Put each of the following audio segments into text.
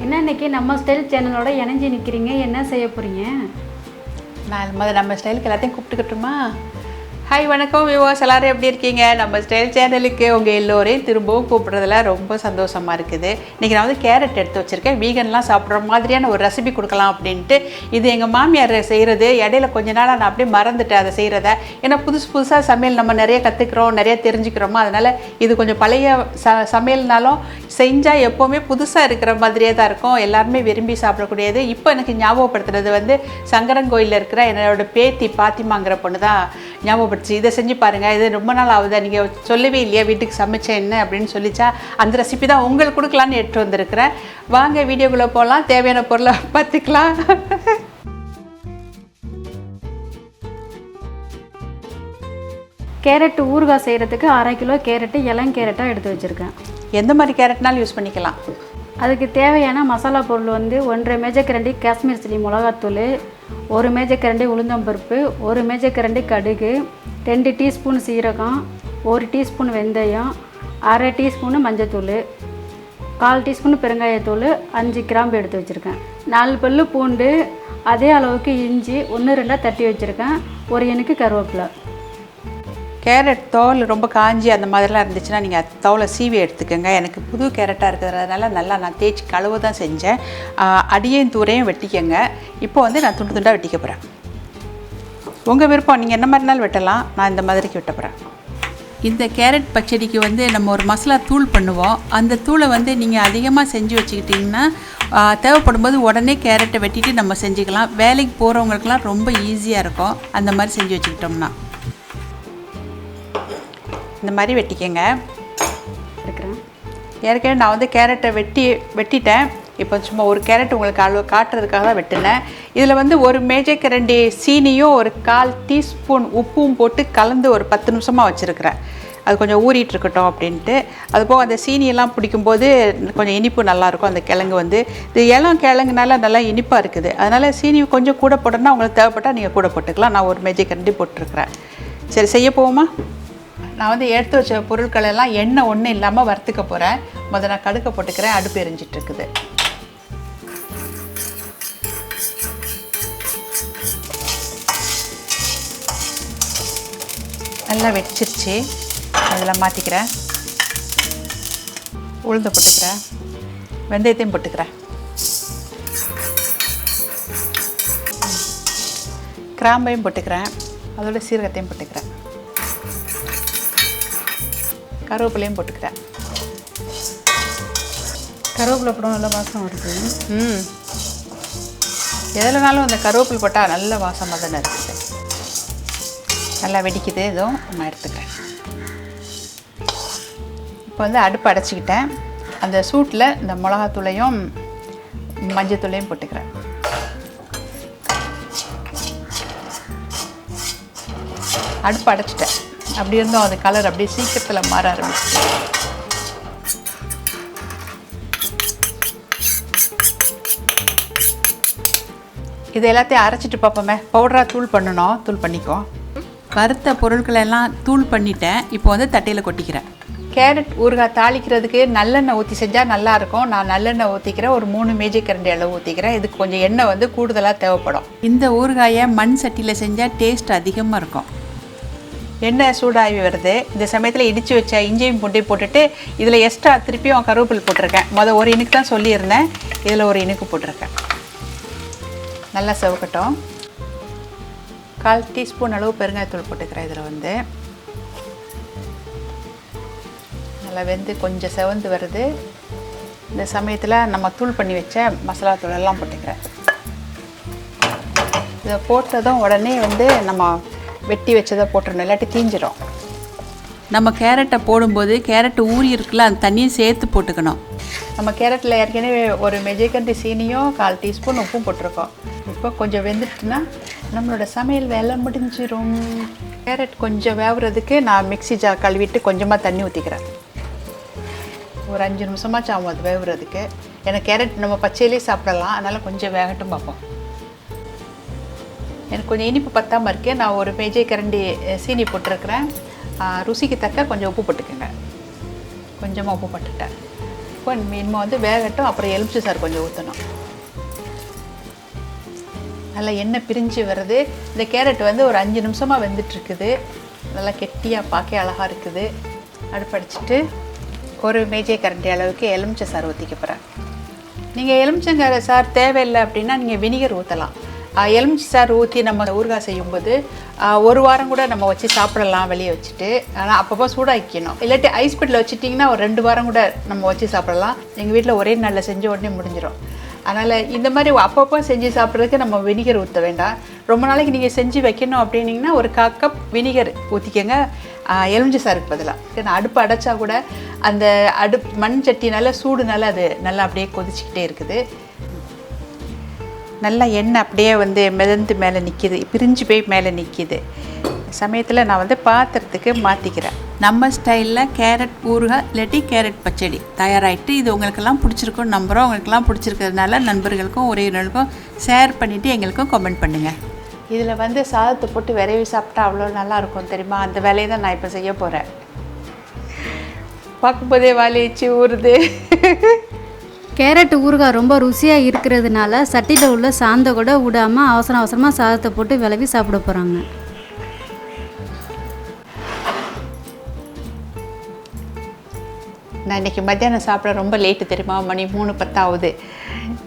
என்ன இன்னைக்கு நம்ம ஸ்டைல் சேனலோட இணைஞ்சு நிற்கிறீங்க, என்ன செய்ய போகிறீங்க? நான் நம்ம ஸ்டைலுக்கு எல்லாத்தையும் கூப்பிட்டுக்கட்டுமா? ஹாய் வணக்கம் வியூவர்ஸ், எல்லோரும் எப்படி இருக்கீங்க? நம்ம ஸ்டைல் சேனலுக்கு உங்கள் எல்லோரையும் திரும்பவும் கூப்பிட்றதுல ரொம்ப சந்தோஷமாக இருக்குது. இன்றைக்கி நான் வந்து கேரட் எடுத்து வச்சுருக்கேன். வீகன்லாம் சாப்பிட்ற மாதிரியான ஒரு ரெசிபி கொடுக்கலாம் அப்படின்ட்டு. இது எங்கள் மாமியார் செய்கிறது. இடையில கொஞ்ச நாளாக நான் அப்படியே மறந்துட்டேன் அதை செய்கிறத. ஏன்னா புதுசாக சமையல் நம்ம நிறைய கற்றுக்குறோம், நிறைய தெரிஞ்சுக்கிறோமோ. அதனால் இது கொஞ்சம் பழைய சமையல்னாலும் செஞ்சால் எப்போவுமே புதுசாக இருக்கிற மாதிரியே தான் இருக்கும். எல்லாருமே விரும்பி சாப்பிடக்கூடியது. இப்போ எனக்கு ஞாபகப்படுத்துறது வந்து சங்கரங்கோயிலில் இருக்கிற என்னோடய பேத்தி பாத்திமாங்கிற பொண்ணு தான் ஞாபகப்படுத்துச்சு. இதை செஞ்சு பாருங்கள், இது ரொம்ப நாள் ஆகுதா, நீங்கள் சொல்லவே இல்லையா வீட்டுக்கு சமைச்சேன் என்ன அப்படின்னு சொல்லிச்சா. அந்த ரெசிபி தான் உங்களுக்கு கொடுக்கலான்னு எடுத்து வந்திருக்கிறேன். வாங்க வீடியோக்குள்ளே போகலாம், தேவையான பொருளை பார்த்துக்கலாம். கேரட் ஊறுகாய் செய்கிறதுக்கு 1/2 கிலோ கேரட்டு இளங்கேரட்டாக எடுத்து வச்சுருக்கேன். எந்த மாதிரி கேரட்னாலும் யூஸ் பண்ணிக்கலாம். அதுக்கு தேவையான மசாலா பொருள் வந்து 1.5 மேஜைக்கரண்டி காஷ்மீர் சில்லி மிளகாத்தூள், 1 மேஜைக்கரண்டி உளுந்தம்பருப்பு, 1 மேஜைக்கரண்டி கடுகு, 2 டீஸ்பூன் சீரகம், 1 டீஸ்பூன் வெந்தயம், 1/2 டீஸ்பூன் மஞ்சத்தூள், 1/4 டீஸ்பூன் பெருங்காயத்தூள், 5 கிராம்பு எடுத்து வச்சுருக்கேன். 4 பல்லு பூண்டு, அதே அளவுக்கு இஞ்சி 1-2 தட்டி வச்சுருக்கேன். ஒரு எண்ணுக்கு கருவேப்பிலை. கேரட் தோல் ரொம்ப காஞ்சி அந்த மாதிரிலாம் இருந்துச்சுன்னா நீங்கள் தோலை சீவி எடுத்துக்கோங்க. எனக்கு புது கேரட்டாக இருக்கிறதுனால நல்லா நான் தேய்ச்சி கழுவ தான் செஞ்சேன். அடியையும் தூரையும் வெட்டிக்கங்க. இப்போ வந்து நான் துண்டு துண்டாக வெட்டிக்க போகிறேன். உங்கள் விருப்பம், நீங்கள் என்ன மாதிரினாலும் வெட்டலாம். நான் இந்த மாதிரிக்கு வெட்ட போகிறேன். இந்த கேரட் பச்சடிக்கு வந்து நம்ம ஒரு மசாலா தூள் பண்ணுவோம். அந்த தூளை வந்து நீங்கள் அதிகமாக செஞ்சு வச்சுக்கிட்டிங்கன்னா தேவைப்படும் போது உடனே கேரட்டை வெட்டிட்டு நம்ம செஞ்சுக்கலாம். வேலைக்கு போகிறவங்களுக்குலாம் ரொம்ப ஈஸியாக இருக்கும் அந்த மாதிரி செஞ்சு வச்சுக்கிட்டோம்னா. இந்த மாதிரி வெட்டிக்கங்க. இருக்கிறேன் ஏற்கனவே நான் வந்து கேரட்டை வெட்டிட்டேன். இப்போ சும்மா ஒரு கேரட் உங்களுக்கு அளவு காட்டுறதுக்காக தான் வெட்டினேன். இதில் வந்து 1 மேஜைக்கரண்டி சீனியும் 1/4 டீஸ்பூன் உப்பும் போட்டு கலந்து ஒரு 10 நிமிஷமாக வச்சுருக்கிறேன். அது கொஞ்சம் ஊறிட்டு இருக்கட்டும் அப்படின்ட்டு. அதுபோக அந்த சீனியெல்லாம் பிடிக்கும்போது கொஞ்சம் இனிப்பு நல்லாயிருக்கும். அந்த கிழங்கு வந்து இது இளம் கிழங்குனால நல்லா இனிப்பாக இருக்குது. அதனால் சீனி கொஞ்சம் கூட போட்டோன்னா உங்களுக்கு தேவைப்பட்டால் நீங்கள் கூட போட்டுக்கலாம். நான் 1 மேஜைக்கரண்டி போட்டிருக்கிறேன். சரி, செய்ய போவோமா? நான் வந்து எடுத்து வச்ச பொருட்கள் எல்லாம் எண்ணெய் ஒன்றும் இல்லாமல் வறுத்துக்க போகிறேன். முதல்ல நான் கடுக்க போட்டுக்கிறேன். அடுப்பு எரிஞ்சிட்டு இருக்குது. நல்லா வெடிச்சிருச்சு. அதில் மாற்றிக்கிறேன். உளுந்து போட்டுக்கிறேன். வெந்தயத்தையும் போட்டுக்கிறேன். கிராம்பையும் போட்டுக்கிறேன். அதோட சீரகத்தையும் போட்டுக்கிறேன். கருவேப்பிலையும் போட்டுக்கிறேன். கருவேப்பிலை போட நல்ல வாசம் வருது. எதுலனாலும் அந்த கருவேப்பிலை போட்டால் நல்ல வாசமாக தானே இருக்குது. நல்லா வெடிக்குது. இதுவும் நான் எடுத்துக்கிறேன். இப்போ வந்து அடுப்பு அடைச்சிக்கிட்டேன். அந்த சூட்டில் இந்த மிளகாத்தூளையும் மஞ்சத்தூளையும் போட்டுக்கிறேன். அடுப்பு அடைச்சிட்டேன். அப்படி இருந்தோம் அது கலர் அப்படியே சீக்கிரத்தில் மாற ஆரம்பிச்சு. இது எல்லாத்தையும் அரைச்சிட்டு பார்ப்போமே. பவுடராக தூள் பண்ணணும். தூள் பண்ணிக்குவோம். வறுத்த பொருட்களை எல்லாம் தூள் பண்ணிட்டேன். இப்போ வந்து தட்டையில் கொட்டிக்கிறேன். கேரட் ஊறுகாய் தாளிக்கிறதுக்கு நல்லெண்ணெய் ஊற்றி செஞ்சால் நல்லாயிருக்கும். நான் நல்லெண்ணெய் ஊற்றிக்கிறேன். ஒரு 3 மேஜைக்கரண்டி அளவு ஊற்றிக்கிறேன். இதுக்கு கொஞ்சம் எண்ணெய் வந்து கூடுதலாக தேவைப்படும். இந்த ஊறுகாயை மண் சட்டியில் செஞ்சால் டேஸ்ட் அதிகமாக இருக்கும். எண்ணெய் சூடாகி வருது. இந்த சமயத்தில் இடித்து வச்ச இஞ்சியும் பூண்டையும் போட்டுட்டு இதில் எக்ஸ்ட்ரா திருப்பியும் கருவேப்பிலை போட்டிருக்கேன். ஒரு இனுக்கு தான் சொல்லியிருந்தேன். இதில் ஒரு இனுக்கு போட்டிருக்கேன். நல்லா செவக்கட்டும். 1/4 டீஸ்பூன் அளவு பெருங்காயத்தூள் போட்டுக்கிறேன். இதில் வந்து நல்லா வெந்து கொஞ்சம் செவந்து வருது. இந்த சமயத்தில் நம்ம தூள் பண்ணி வச்ச மசாலா தூளெல்லாம் போட்டுக்கிறேன். இதை போட்டதும் உடனே வந்து நம்ம வெட்டி வச்சதை போட்டுருணும், இல்லாட்டி தீஞ்சிடும். நம்ம கேரட்டை போடும்போது கேரட் ஊறி இருக்குல்ல, அந்த தண்ணியும் சேர்த்து போட்டுக்கணும். நம்ம கேரட்டில் ஏற்கனவே 1 மேஜைக்கரண்டி சீனியும் 1/4 டீஸ்பூன் உப்பும் போட்டிருக்கோம். இப்போ கொஞ்சம் வெந்துட்டுன்னா நம்மளோட சமையல் வேலை முடிஞ்சிடும். கேரட் கொஞ்சம் வேவுறதுக்கு நான் மிக்ஸி ஜார் கழுவிட்டு கொஞ்சமாக தண்ணி ஊற்றிக்கிறேன். ஒரு 5 நிமிஷமாச்சு ஆகும் அது வேவுறதுக்கு. ஏன்னா கேரட் நம்ம பச்சையிலே சாப்பிடலாம். அதனால் கொஞ்சம் வேகட்டும் பார்ப்போம். எனக்கு கொஞ்சம் இனிப்பு பத்தாமல் இருக்குது. நான் 1 மேஜைக்கரண்டி சீனி போட்டிருக்கிறேன். ருசிக்கு தக்க கொஞ்சம் உப்பு போட்டுக்கோங்க. கொஞ்சமாக உப்பு போட்டுட்டேன். இருக்கும். இனிமேல் வந்து வேகட்டும். அப்புறம் எலுமிச்சை சாறு கொஞ்சம் ஊற்றணும். நல்லா எண்ணெய் பிரிஞ்சு வருது. இந்த கேரட் வந்து ஒரு 5 நிமிஷமாக வெந்துட்டுருக்குது. நல்லா கெட்டியாக பார்க்க அழகாக இருக்குது. அடுப்படிச்சிட்டு ஒரு மேஜை கரண்டி அளவுக்கு எலுமிச்சை சாறு ஊற்றிக்க போகிறேன். நீங்கள் எலுமிச்சை சாறு தேவையில்லை அப்படின்னா நீங்கள் வினிகர் ஊற்றலாம். எலுமிச்சை சாறு ஊற்றி நம்ம ஊறுகாய் செய்யும்போது 1 வாரம் கூட நம்ம வச்சு சாப்பிடலாம் வெளியே வச்சுட்டு. ஆனால் அப்பப்போ சூடாக்கிக்கணும். இல்லாட்டி ஐஸ் பெட்டில் வச்சுட்டிங்கன்னா ஒரு 2 வாரம் கூட நம்ம வச்சு சாப்பிடலாம். எங்கள் வீட்டில் ஒரே நாளில் செஞ்ச உடனே முடிஞ்சிடும். அதனால் இந்த மாதிரி அப்பப்போ செஞ்சு சாப்பிட்றதுக்கு நம்ம வினிகர் ஊற்ற வேண்டாம். ரொம்ப நாளைக்கு நீங்கள் செஞ்சு வைக்கணும் அப்படின்னிங்கன்னா ஒரு 1/4 கப் வினிகர் ஊற்றிக்கங்க எலுமிச்சை சாருக்கு பதிலாக. நான் அடுப்பு அடைச்சா கூட அந்த மண் சட்டினால சூடுனால அது நல்லா அப்படியே கொதிச்சிக்கிட்டே இருக்குது. நல்லா எண்ணெய் அப்படியே வந்து மிதந்து மேலே நிற்கிது, பிரிஞ்சு போய் மேலே நிற்கிது. சமயத்தில் நான் வந்து பாத்திரத்துக்கு மாற்றிக்கிறேன். நம்ம ஸ்டைலில் கேரட் ஊறுகாய் இல்லாட்டி கேரட் பச்சடி தயாராகிட்டு இது உங்களுக்கெல்லாம் பிடிச்சிருக்குன்னு நம்புகிறோம். உங்களுக்கெல்லாம் பிடிச்சிருக்கிறதுனால நண்பர்களுக்கும் உறவினர்களுக்கும் ஷேர் பண்ணிவிட்டு எங்களுக்கும் கமெண்ட் பண்ணுங்கள். இதில் வந்து சாதத்தை போட்டு விரைவி சாப்பிட்டா அவ்வளோ நல்லாயிருக்கும் தெரியுமா? அந்த வேலையை தான் நான் இப்போ செய்ய போகிறேன். பார்க்கும்போதே வாலிச்சு ஊறுது. கேரட் ஊறுகாய் ரொம்ப ருசியாக இருக்கிறதுனால சட்டியில் உள்ள சாந்தை கூட விடாமல் அவசரமாக சாதத்தை போட்டு விளவி சாப்பிட போகிறாங்க. நான் இன்றைக்கி மத்தியானம் சாப்பிட ரொம்ப லேட்டு தெரியுமா? மணி 3:10 ஆகுது.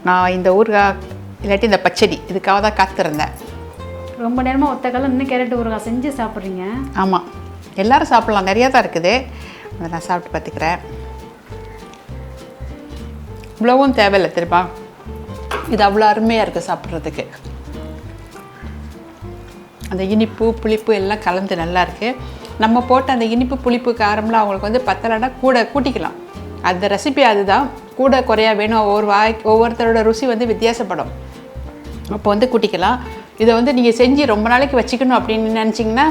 நான் இந்த ஊறுகாய் இல்லாட்டி இந்த பச்சடி இதுக்காக தான் காத்திருந்தேன். ரொம்ப நேரமாக ஒத்த காலம் இன்னும் கேரட் ஊறுகாய் செஞ்சு சாப்பிட்றீங்க? ஆமாம், எல்லோரும் சாப்பிட்லாம், நிறையா தான் இருக்குது. அதை நான் சாப்பிட்டு பார்த்துக்கிறேன். இவ்வளவும் தேவையில்லை தெரியுமா? இது அவ்வளோ அருமையாக இருக்குது சாப்பிட்றதுக்கு. அந்த இனிப்பு புளிப்பு எல்லாம் கலந்து நல்லா இருக்குது. நம்ம போட்ட அந்த இனிப்பு புளிப்பு காரம்லாம் அவங்களுக்கு வந்து பத்தலைன்னா கூட கூட்டிக்கலாம். அந்த ரெசிபி அதுதான். கூட குறையா வேணும். ஒவ்வொருத்தரோட ருசி வந்து வித்தியாசப்படும். அப்போ வந்து கூட்டிக்கலாம். இதை வந்து நீங்கள் செஞ்சு ரொம்ப நாளைக்கு வச்சுக்கணும் அப்படின்னு நினச்சிங்கன்னா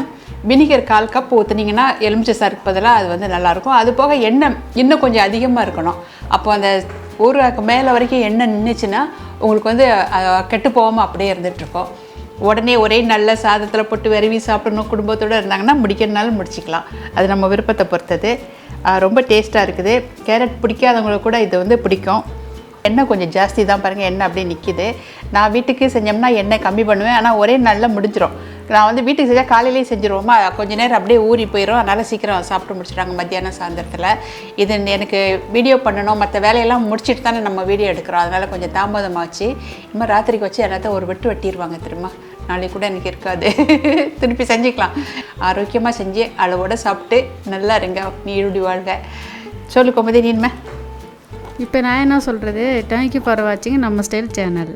வினிகர் 1/4 கப் ஊற்றுனீங்கன்னா எலுமிச்சை சாருக்கு பதிலாக அது வந்து நல்லாயிருக்கும். அது போக எண்ணெய் இன்னும் கொஞ்சம் அதிகமாக இருக்கணும். அப்போ அந்த ஊறுகாய்க்கு மேலே வரைக்கும் எண்ணெய் நின்றுச்சுன்னா உங்களுக்கு வந்து கெட்டு போகாமல் அப்படியே இருந்துகிட்ருக்கோம். உடனே ஒரே நல்ல சாதத்தில் போட்டு விரவி சாப்பிடணும் குடும்பத்தோடு இருந்தாங்கன்னா முடிக்கிறதுனாலும் முடிச்சிக்கலாம். அது நம்ம விருப்பத்தை பொறுத்தது. ரொம்ப டேஸ்ட்டாக இருக்குது. கேரட் பிடிக்காதவங்களுக்கு கூட இது வந்து பிடிக்கும். எண்ணெய் கொஞ்சம் ஜாஸ்தி தான் பாருங்கள். எண்ணெய் அப்படியே நிற்கிது. நான் வீட்டுக்கு செஞ்சோம்னா எண்ணெய் கம்மி பண்ணுவேன். ஆனால் ஒரே நாளில் முடிஞ்சிடும். நான் வந்து வீட்டுக்கு செஞ்சால் காலையிலேயே செஞ்சுருவோமா, கொஞ்சம் நேரம் அப்படியே ஊறி போயிடும். அதனால் சீக்கிரம் சாப்பிட்டு முடிச்சிட்டாங்க மத்தியானம் சாயந்தரத்தில். இது எனக்கு வீடியோ பண்ணணும், மற்ற வேலையெல்லாம் முடிச்சுட்டு தானே நம்ம வீடியோ எடுக்கிறோம். அதனால் கொஞ்சம் தாமதமாச்சு. இனிமேல் ராத்திரிக்கு வச்சு என்னத்தை ஒரு வெட்டிடுவாங்க தெரியுமா? நாளைக்கு கூட எனக்கு இருக்காது. திருப்பி செஞ்சுக்கலாம். ஆரோக்கியமாக செஞ்சு அளவோடு சாப்பிட்டு நல்லா இருங்க, நீருடி வாழ்க. சொல்லு கோமதி நீன்மை. இப்போ நான் என்ன சொல்கிறது, தேங்க்யூ ஃபார் வாட்சிங் நம்ம ஸ்டைல் சேனல்.